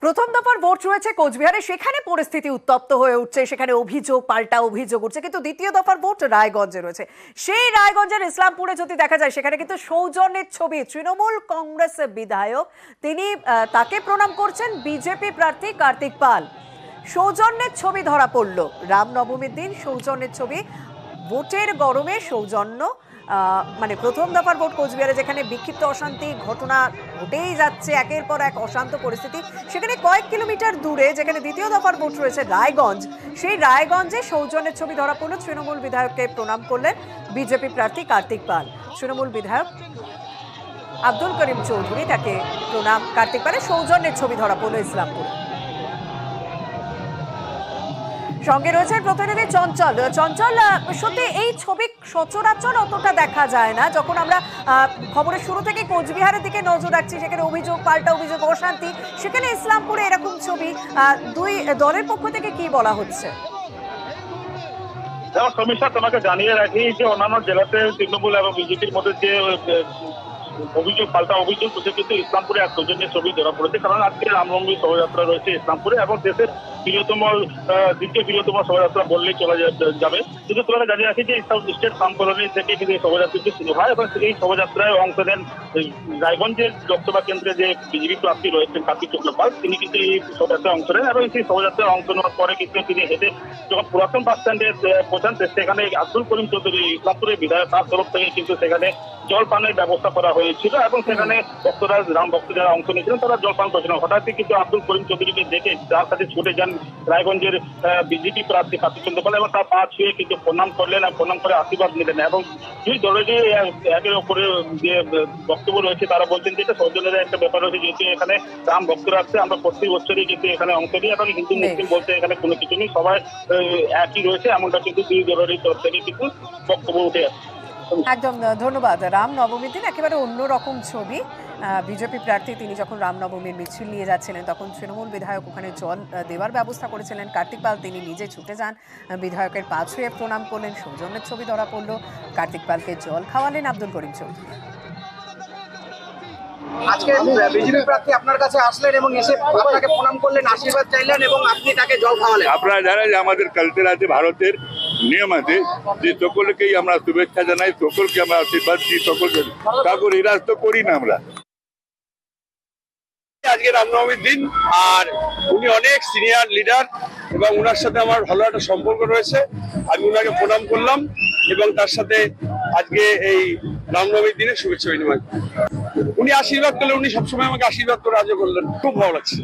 প্রথম দফার ভোট রয়েছে কোচবিহারে, সেখানে পরিস্থিতি উত্তপ্ত হয়ে উঠছে, সেখানে অভিযোগ পাল্টা অভিযোগ উঠছে। কিন্তু দ্বিতীয় দফার ভোট রায়গঞ্জে রয়েছে। সেই রায়গঞ্জের ইসলামপুরে যদি দেখা যায়, সেখানে কিন্তু সৌজন্যের ছবি তৃণমূল কংগ্রেস বিধায়ক, তিনি তাকে প্রণাম করছেন বিজেপি প্রার্থী কার্তিক পাল। সৌজন্যের ছবি ধরা পড়ল রামনবমীর দিন। সৌজন্যের ছবি, ভোটের গরমে সৌজন্য। মানে প্রথম দফার ভোট কোচবিহারে, যেখানে বিক্ষিপ্ত অশান্তি ঘটনা ঘটেই যাচ্ছে, একের পর এক অশান্ত পরিস্থিতি, সেখানে কয়েক কিলোমিটার দূরে যেখানে দ্বিতীয় দফার ভোট রয়েছে রায়গঞ্জ, সেই রায়গঞ্জে সৌজন্যের ছবি ধরা পড়ল। তৃণমূল বিধায়ককে প্রণাম করলেন বিজেপি প্রার্থী কার্তিক পাল। তৃণমূল বিধায়ক আব্দুল করিম চৌধুরী, তাকে প্রণাম কার্তিক পালের। সৌজন্যের ছবি ধরা পড়ল ইসলামপুরে। সঙ্গে রয়েছেন প্রতিনিধি চঞ্চল। চঞ্চল, সত্যি এই ছবি সচরাচর অতটা দেখা যায় না। যখন আমরা খবরের শুরু থেকে কোচবিহারের দিকে নজর রাখছি, সেখানে অভিযোগ পাল্টা অভিযোগ, অশান্তি, সেখানে ইসলামপুরে এরকম ছবি, দুই দলের পক্ষ থেকে কি বলা হচ্ছে? যেমন সমীক্ষা তোমাকে জানিয়ে রাখি যে অন্যান্য জেলাতে তৃণমূল এবং বিজেপির মধ্যে যে অভিযোগ পাল্টা অভিযোগ হচ্ছে, কিন্তু ইসলামপুরে এক সৌজন্যের ছবি ধরা পড়েছে। কারণ আজকে রামনবমী শোভাযাত্রা রয়েছে ইসলামপুরে এবং দেশের দ্বিতীয় বৃহত্তম শোভাযাত্রা বললেই চলা যাবে। কিন্তু তোমাকে জানিয়ে রাখি যে স্টেট ফার্ম কলোনি থেকে কিন্তু এই শোভাযাত্রাটি শুরু হয় এবং এই শোভাযাত্রায় অংশ নেন রায়গঞ্জের লোকসভা কেন্দ্রে যে বিজেপি প্রার্থী রয়েছেন কার্তিক চট্টোপাধ্যায়, তিনি কিন্তু এই শোভাযাত্রায় অংশ নেন এবং সেই শোভাযাত্রায় অংশ নেওয়ার পরে কিন্তু তিনি হেঁটে যখন পুরাতন বাস স্ট্যান্ডে পৌঁছান, সেখানে আব্দুল করিম চৌধুরী ইসলামপুরের বিধায়ক, তার তরফ থেকে কিন্তু সেখানে জলপানের ব্যবস্থা করা হয়েছিল এবং সেখানে ভক্তরা, রাম ভক্ত যারা অংশ নিয়েছিলেন তারা জলপান করেছিলেন। হঠাৎই কিন্তু আব্দুল করিম চৌধুরীকে দেখে তার সাথে ছুটে যান রায়গঞ্জের বিজেপি প্রার্থী কার্তিক চট্টোপাধ্যায় এবং তার পা ছুঁয়ে কিন্তু প্রণাম করলেন এবং প্রণাম করে আশীর্বাদ নিলেন। এবং দুই দলেরই একের ওপরে যে বক্তব্য রয়েছে, তারা বলছেন যে এটা সৌজন্যের একটা ব্যাপার রয়েছে, যেহেতু এখানে রাম ভক্তরা আসছে, আমরা প্রতি বছরই কিন্তু এখানে অংশ নিই এবং হিন্দু মুসলিম বলতে এখানে কোনো কিছু নেই, সবাই একই রয়েছে, এমনটা কিন্তু দুই দলেরই তরফ থেকে কিন্তু বক্তব্য উঠে আসছে। একদম ধন্যবাদ। রামনবমীর দিন একেবারে অন্যরকম ছবি। বিজেপি প্রার্থী তিনি যখন রামনবমীর মিছিল নিয়ে যাচ্ছিলেন, তখন তৃণমূল বিধায়ক ওখানে জল দেওয়ার ব্যবস্থা করেছিলেন। কার্তিক পাল তিনি নিজে ছুটে যান, বিধায়কের পা ছুঁয়ে প্রণাম করলেন। সৌজন্যের ছবি ধরা পড়ল। কার্তিক পালকে জল খাওয়ালেন আব্দুল করিম চৌধুরী। আজকে বিজেপি প্রার্থী আপনার কাছে আসলেন এবং এসে আপনাকে প্রণাম করলেন, আশীর্বাদ চাইলেন এবং আপনি তাকে জল খাওয়ালেন। আপনারা জানেন যে আমাদের কালচার আছে, ভারতের নিয়ম আছে যে সকলকেই আমরা শুভেচ্ছা জানাই, সকলকে আমরা আশীর্বাদ দিই, সকলকে কাউকে নিরাশ তো করি না আমরা। আজকে রামনবমীর দিন, আর উনি অনেক সিনিয়র লিডার এবং ওনার সাথে আমার ভালো একটা সম্পর্ক রয়েছে। আমি ওনাকে প্রণাম করলাম এবং তার সাথে আজকে এই রামনবমীর দিনে শুভেচ্ছা বিনিময়। উনি আশীর্বাদ করলেন, উনি সবসময় আমাকে আশীর্বাদ করে আজও করলেন, খুব ভালো লাগছে।